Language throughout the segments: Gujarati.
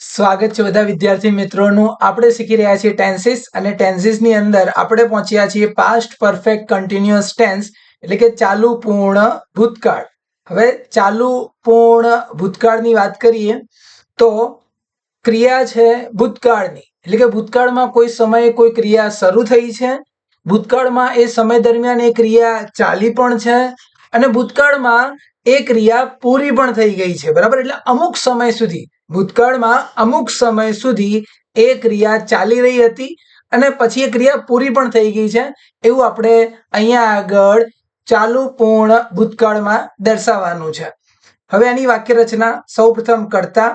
સ્વાગત છે બધા વિદ્યાર્થી મિત્રોનું. આપણે શીખી રહ્યા છીએ ટેન્સીસ અને ટેન્સીસની અંદર આપણે પહોંચ્યા છીએ પાસ્ટ પરફેક્ટ કન્ટિન્યુઅસ ટેન્સ એટલે કે ચાલુ પૂર્ણ ભૂતકાળ. હવે ચાલુ પૂર્ણ ભૂતકાળની વાત કરીએ તો ક્રિયા છે ભૂતકાળની, એટલે કે ભૂતકાળમાં કોઈ સમયે કોઈ ક્રિયા શરૂ થઈ છે, ભૂતકાળમાં એ સમય દરમિયાન એ ક્રિયા ચાલી પણ છે અને ભૂતકાળમાં એ ક્રિયા પૂરી પણ થઈ ગઈ છે. બરાબર, એટલે અમુક સમય સુધી ભૂતકાળમાં અમુક સમય સુધી એ ક્રિયા ચાલી રહી હતી અને પછી એ ક્રિયા પૂરી પણ થઈ ગઈ છે, એવું આપણે અહીંયા આગળ ચાલુ પૂર્ણ ભૂતકાળમાં દર્શાવવાનું છે. હવે આની વાક્ય રચના સૌપ્રથમ કરતા,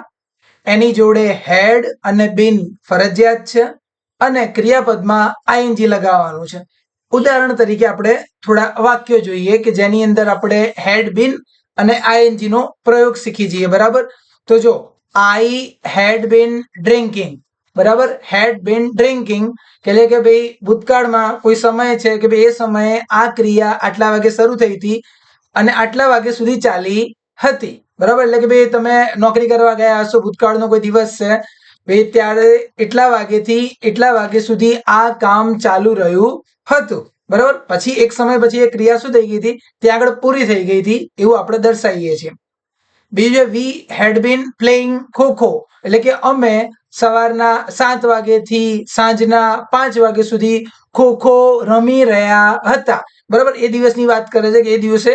એની જોડે હેડ અને બીન ફરજિયાત છે અને ક્રિયાપદમાં આઈએનજી લગાવવાનું છે. ઉદાહરણ તરીકે આપણે થોડા વાક્યો જોઈએ કે જેની અંદર આપણે હેડ બીન અને આઈએનજી નો પ્રયોગ શીખી જઈએ. બરાબર, તો જો I had been drinking. બરાબર, had been drinking એટલે કે ભાઈ ભૂતકાળમાં કોઈ સમય છે કે ભાઈ એ સમયે આ ક્રિયા આટલા વાગે શરૂ થઈ હતી અને આટલા વાગે સુધી ચાલી હતી. બરાબર, એટલે કે ભાઈ તમે નોકરી કરવા ગયા હશો, ભૂતકાળનો કોઈ દિવસ છે ભાઈ, ત્યારે એટલા વાગેથી એટલા વાગે સુધી આ કામ ચાલુ રહ્યું હતું. બરાબર, પછી એક સમય પછી એ ક્રિયા શું થઈ ગઈ હતી, ત્યાં આગળ પૂરી થઈ ગઈ હતી, એવું આપણે દર્શાવીએ છીએ. બીજું, વી હેડ બીન પ્લેઇંગ ખોખો એટલે કે અમે સવારના 7 વાગ્યાથી સાંજના 5 વાગ્યા સુધી ખોખો રમી રહ્યા હતા. બરાબર, એ દિવસની વાત કરે છે કે એ દિવસે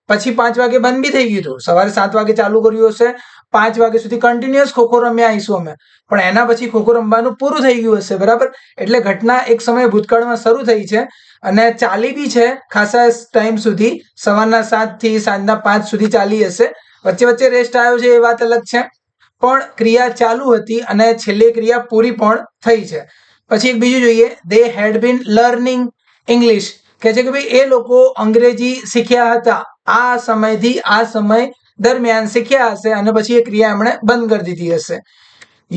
પછી 5 વાગે બંધ બી થઈ ગયું હતું. સવારે 7 વાગે ચાલુ કર્યું હશે, 5 વાગ્યા સુધી કન્ટિન્યુઅસ ખોખો રમ્યા આવીશું અમે, પણ એના પછી ખોખો રમવાનું પૂરું થઈ ગયું હશે. બરાબર, એટલે ઘટના એક સમયે ભૂતકાળમાં શરૂ થઈ છે અને ચાલી બી છે ખાસા ટાઈમ સુધી, સવારના 7 થી સાંજના 5 સુધી ચાલી હશે. વચ્ચે વચ્ચે રેસ્ટ આવ્યો છે એ વાત અલગ છે, પણ ક્રિયા ચાલુ હતી અને છેલ્લે ક્રિયા પૂરી પણ થઈ છે. પછી એક બીજું જોઈએ, દે હેડ બીન લર્નિંગ ઇંગ્લિશ કહે છે કે ભાઈ એ લોકો અંગ્રેજી શીખ્યા હતા, આ સમયથી આ સમય દરમિયાન શીખ્યા હશે અને પછી એ ક્રિયા એમણે બંધ કરી દીધી હશે.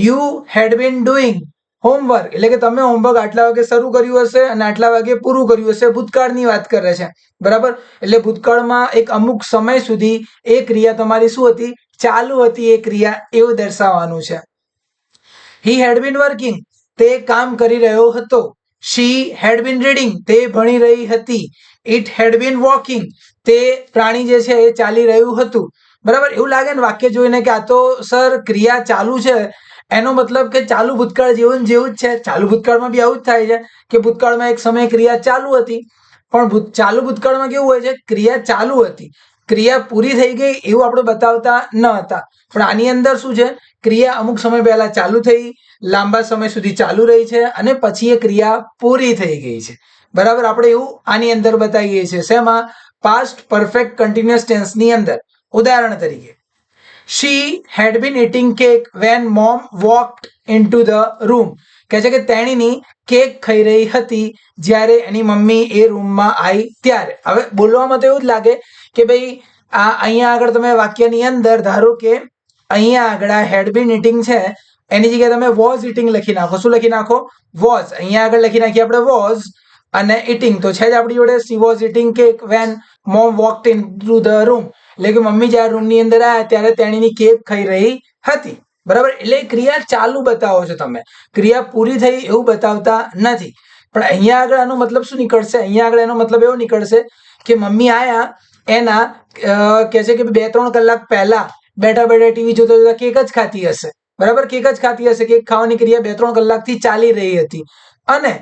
You had been doing homework એટલે કે તમે હોમવર્ક આટલા વાગે શરૂ કર્યું હશે અને આટલા વાગે પૂરું કર્યું હશે. ભૂતકાળની વાત કરે છે. બરાબર, એટલે ભૂતકાળમાં એક અમુક સમય સુધી એ ક્રિયા તમારી શું હતી, ચાલુ હતી એ ક્રિયા, એવું દર્શાવવાનું છે. હી હેડ બીન વર્કિંગ તે કામ કરી રહ્યો હતો. શી હેડ બીન રીડિંગ તે ભણી રહી હતી. ઇટ હેડ બીન વોકિંગ તે પ્રાણી જે છે એ ચાલી રહ્યું હતું. બરાબર, એવું લાગે ને વાક્ય જોઈને કે આ તો સર ક્રિયા ચાલુ છે, એનો મતલબ કે ચાલુ ભૂતકાળ જેવું જ છે. ચાલુ ભૂતકાળમાં બી આવું જ થાય છે કે ભૂતકાળમાં એક સમયે ક્રિયા ચાલુ હતી, પણ ચાલુ ભૂતકાળમાં કેવું હોય છે, ક્રિયા ચાલુ હતી, ક્રિયા પૂરી થઈ ગઈ એવું આપણે બતાવતા ન હતા. પણ આની અંદર શું છે, ક્રિયા અમુક સમય પહેલા ચાલુ થઈ, લાંબા સમય સુધી ચાલુ રહી છે અને પછી એ ક્રિયા પૂરી થઈ ગઈ છે. બરાબર, આપણે એવું આની અંદર બતાવીએ છીએ. શેમાં? પાસ્ટ પરફેક્ટ કન્ટિન્યુઅસ ટેન્સની અંદર. ઉદાહરણ તરીકે, she had been eating cake when mom walked into the room કહે છે કે તેણીની કેક ખાઈ રહી હતી જ્યારે એની મમ્મી એ રૂમમાં આવી ત્યારે. હવે બોલવામાં તો એવું જ લાગે કે ભાઈ આ અહીંયા આગળ તમે વાક્યની અંદર ધારો કે અહીંયા આગળ આ હેડ બીન ઇટિંગ છે, એની જગ્યાએ તમે વોઝ ઇટિંગ લખી નાખો. શું લખી નાખો? વોઝ. અહીંયા આગળ લખી નાખીએ આપણે વોઝ અને ઇટિંગ તો છે જ આપણી જોડે. She was eating cake when mom walked into the room એટલે કે મમ્મી જ્યારે રૂમની અંદર આવ્યા ત્યારે તેણીની કેક ખાઈ રહી હતી. બરાબર, એટલે ક્રિયા ચાલુ બતાવો છો તમે, ક્રિયા પૂરી થઈ એવું બતાવતા નથી. પણ અહીંયા આગળ આનો મતલબ શું નીકળશે? અહીંયા આગળ એનો મતલબ એવો નીકળશે કે મમ્મી આયા એના કહે છે કે 2-3 કલાક પહેલા બેઠા બેઠા ટીવી જોતા જોતા કેક જ ખાતી હશે. બરાબર, કેક જ ખાતી હશે, કેક ખાવાની ક્રિયા 2-3 કલાકથી ચાલી રહી હતી અને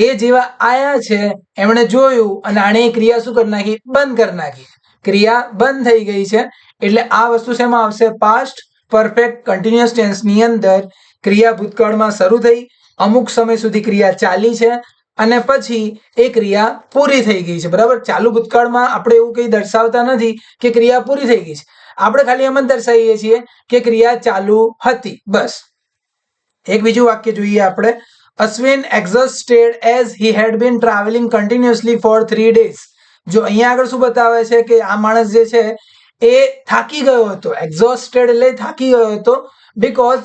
એ જેવા આયા છે એમણે જોયું અને આણે એ ક્રિયા શું કરી નાખી, બંધ કરી નાખી. ક્રિયા બંધ થઈ ગઈ છે. એટલે આ વસ્તુ શેમાં આવશે? પાસ્ટ પરફેક્ટ કન્ટિન્યુઅસ ટેન્સની અંદર ક્રિયા ભૂતકાળમાં શરૂ થઈ, અમુક સમય સુધી ક્રિયા ચાલી છે અને પછી એ ક્રિયા પૂરી થઈ ગઈ છે. બરાબર, ચાલુ ભૂતકાળમાં આપણે એવું કંઈ દર્શાવતા નથી કે ક્રિયા પૂરી થઈ ગઈ છે, આપણે ખાલી એમ જ દર્શાવીએ છીએ કે ક્રિયા ચાલુ હતી, બસ. એક બીજું વાક્ય જોઈએ આપણે, Ashwin exhausted as he had been traveling continuously for 3 days. જો અહીંયા આગળ શું બતાવે છે કે આ માણસ જે છે એ થાકી ગયો હતો. એક્ઝોસ્ટેડ એટલે થાકી ગયો હતો. Because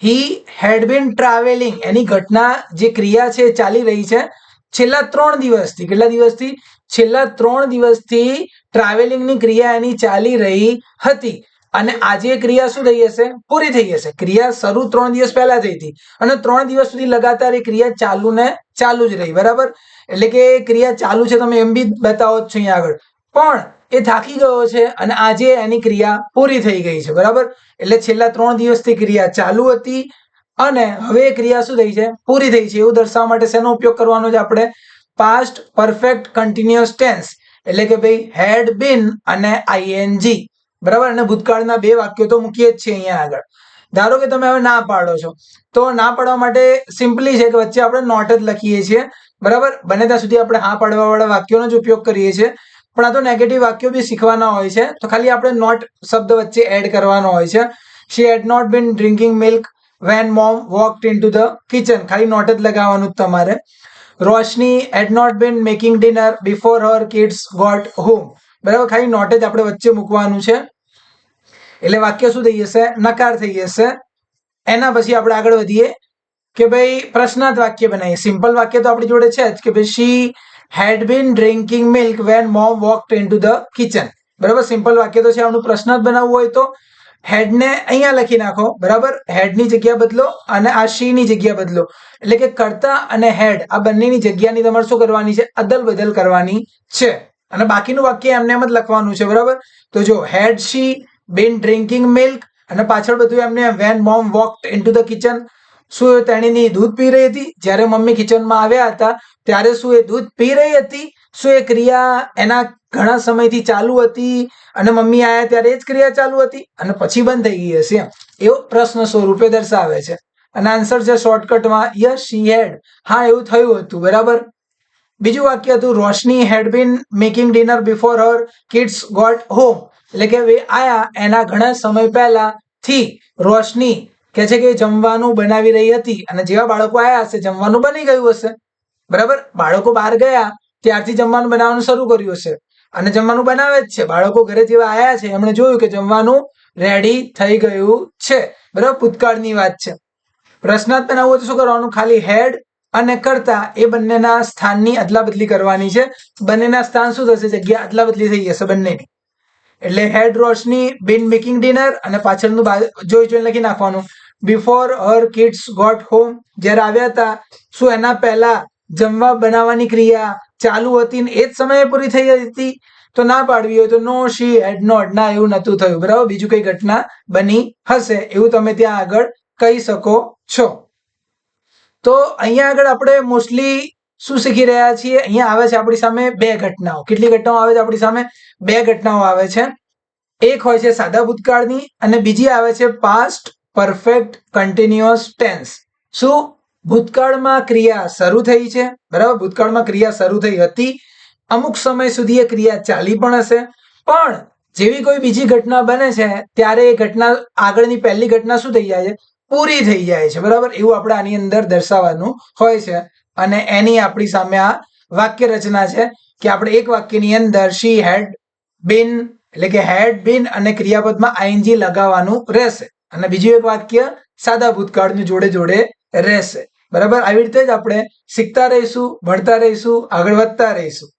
he head bin travelling એની ઘટના જે ક્રિયા છે ચાલી રહી છે છેલ્લા 3 દિવસથી. કેટલા દિવસથી? છેલ્લા 3 દિવસથી ટ્રાવેલિંગની ક્રિયા એની ચાલી રહી હતી અને આજે એ ક્રિયા શું થઈ જશે? પૂરી થઈ જશે. ક્રિયા શરૂ 3 દિવસ પહેલા થઈ હતી અને 3 દિવસ સુધી લગાતાર એ ક્રિયા ચાલુ ને ચાલુ જ રહી. બરાબર, એટલે કે ક્રિયા ચાલુ છે, તમે એમ બી બતાવો જ છો અહીંયા આગળ, પણ એ થાકી ગયો છે અને આજે એની ક્રિયા પૂરી થઈ ગઈ છે. બરાબર, એટલે છેલ્લા 3 દિવસથી ક્રિયા ચાલુ હતી અને હવે એ ક્રિયા શું થઈ છે? પૂરી થઈ છે. એવું દર્શાવવા માટે શેનો ઉપયોગ કરવાનો છે આપણે? પાસ્ટ પરફેક્ટ કન્ટિન્યુઅસ ટેન્સ, એટલે કે ભાઈ હેડ બીન અને આઈએનજી. બરાબર, અને ભૂતકાળના 2 વાક્યો તો મૂકીએ જ છે અહીંયા આગળ. ધારો કે તમે હવે ના પાડો છો, તો ના પાડવા માટે સિમ્પલી છે કે વચ્ચે આપણે નોટ જ લખીએ છીએ. બરાબર, બને ત્યાં સુધી આપણે હા પાડવા વાળા વાક્યોનો જ ઉપયોગ કરીએ છીએ, પણ આ તો નેગેટિવ વાક્યો બી શીખવાના હોય છે, તો ખાલી આપણે નોટ શબ્દ વચ્ચે એડ કરવાનો હોય છે. She had not been drinking milk when mom walked into the kitchen, ખાલી નોટ જ લગાવવાનું તમારે. Roshni had not been making dinner before her kids got home. બરાબર, ખાલી નોટ જ આપણે વચ્ચે મૂકવાનું છે, એટલે વાક્ય શું થઈ જશે? નકાર થઈ જશે. એના પછી આપણે આગળ વધીએ કે ભાઈ પ્રશ્નાર્થ વાક્ય બનાવીએ. સિમ્પલ વાક્ય તો આપણી જોડે છે જ કે ભાઈ she had been drinking milk when mom walked into the kitchen. બરાબર, સિમ્પલ વાક્ય તો છે. આનું પ્રશ્નાર્થ બનાવવું હોય તો હેડને અહીંયા લખી નાખો. બરાબર, હેડની જગ્યા બદલો અને આ શી ની જગ્યા બદલો, એટલે કે કર્તા અને હેડ આ બંનેની જગ્યાની તમારે શું કરવાની છે? અદલ બદલ કરવાની છે. અને બાકીનું વાક્ય એમને એમ જ લખવાનું છે. બરાબર, તો જો હેડ શી બીન ડ્રિંકિંગ મિલ્ક અને પાછળ બધું એમને when mom walked into the kitchen. શું તેણીની દૂધ પી રહી હતી? જ્યારે મમ્મી કિચનમાં આવ્યા હતા ત્યારે શું એ દૂધ પી રહી હતી? શું એ ક્રિયા એના ઘણા સમયથી ચાલુ હતી અને મમ્મી આવ્યા ત્યારે એ જ ક્રિયા ચાલુ હતી અને પછી બંધ થઈ ગઈ હશે? એવો પ્રશ્ન સ્વરૂપે દર્શાવે છે. અને આન્સર છે શોર્ટકટમાં યસ શી હેડ. હા, એવું થયું હતું. બરાબર, બીજું વાક્ય હતું રોશની હેડ બીન making dinner before her kids got home, એટલે કે આયા એના ઘણા સમય પહેલા થી રોશની કે છે કે જમવાનું બનાવી રહી હતી અને જેવા બાળકો આયા હશે જમવાનું બની ગયું હશે. બરાબર, બાળકો બહાર ગયા ત્યારથી જમવાનું બનાવવાનું શરૂ કર્યું હશે અને જમવાનું બનાવે જ છે. બાળકો ઘરે જેવા આયા છે એમણે જોયું કે જમવાનું રેડી થઈ ગયું છે. બરાબર, ભૂતકાળની વાત છે. પ્રશ્નાર્થ બનાવવું હોય તો શું કરવાનું? ખાલી હેડ અને કર્તા એ બંનેના સ્થાનની અદલા બદલી કરવાની છે. બંનેના સ્થાન શું થશે? જગ્યા અદલા બદલી થઈ જશે બંનેની. એટલે હેડ રોશની બીન મેકિંગ ડિનર અને પાછળનું જોઈ જોઈને લખી નાખવાનું before her kids got home. જ્યારે આવ્યા હતા શું એના પહેલા જમવા બનાવવાની ક્રિયા ચાલુ હતી ને એ જ સમયે પૂરી થઈ હતી? તો ના પાડવી હોય તો નો શી હેડ નોટ. ના, એવું નતું થયું. બરાબર, બીજું કઈ ઘટના બની હશે એવું તમે ત્યાં આગળ કહી શકો છો. તો અહીંયા આગળ આપણે મોસ્ટલી શું શીખી રહ્યા છીએ? અહીંયા આવે છે આપણી સામે 2 ઘટનાઓ. કેટલી ઘટનાઓ આવે છે આપણી સામે? 2 ઘટનાઓ આવે છે. એક હોય છે સાદા ભૂતકાળની અને બીજી આવે છે પાસ્ટ પરફેક્ટ કન્ટિન્યુઅસ ટેન્સ. શું? ભૂતકાળમાં ક્રિયા શરૂ થઈ છે. બરાબર, ભૂતકાળમાં ક્રિયા શરૂ થઈ હતી, અમુક સમય સુધી એ ક્રિયા ચાલી પણ હશે, પણ જેવી કોઈ બીજી ઘટના બને છે ત્યારે એ ઘટના આગળની પહેલી ઘટના શું થઈ જાય છે? પૂરી થઈ જાય છે. બરાબર, એવું આપણે આની અંદર દર્શાવવાનું હોય છે અને એની આપણી સામે આ વાક્ય રચના છે કે આપણે એક વાક્યની અંદર શી હેડ બીન એટલે કે હેડ બીન અને ક્રિયાપદમાં આઈએનજી લગાવવાનું રહેશે અને બીજું એક વાક્ય સાદા ભૂતકાળનું જોડે જોડે રહેશે. બરાબર, આવી રીતે જ આપણે શીખતા રહીશું, ભણતા રહીશું, આગળ વધતા રહીશું.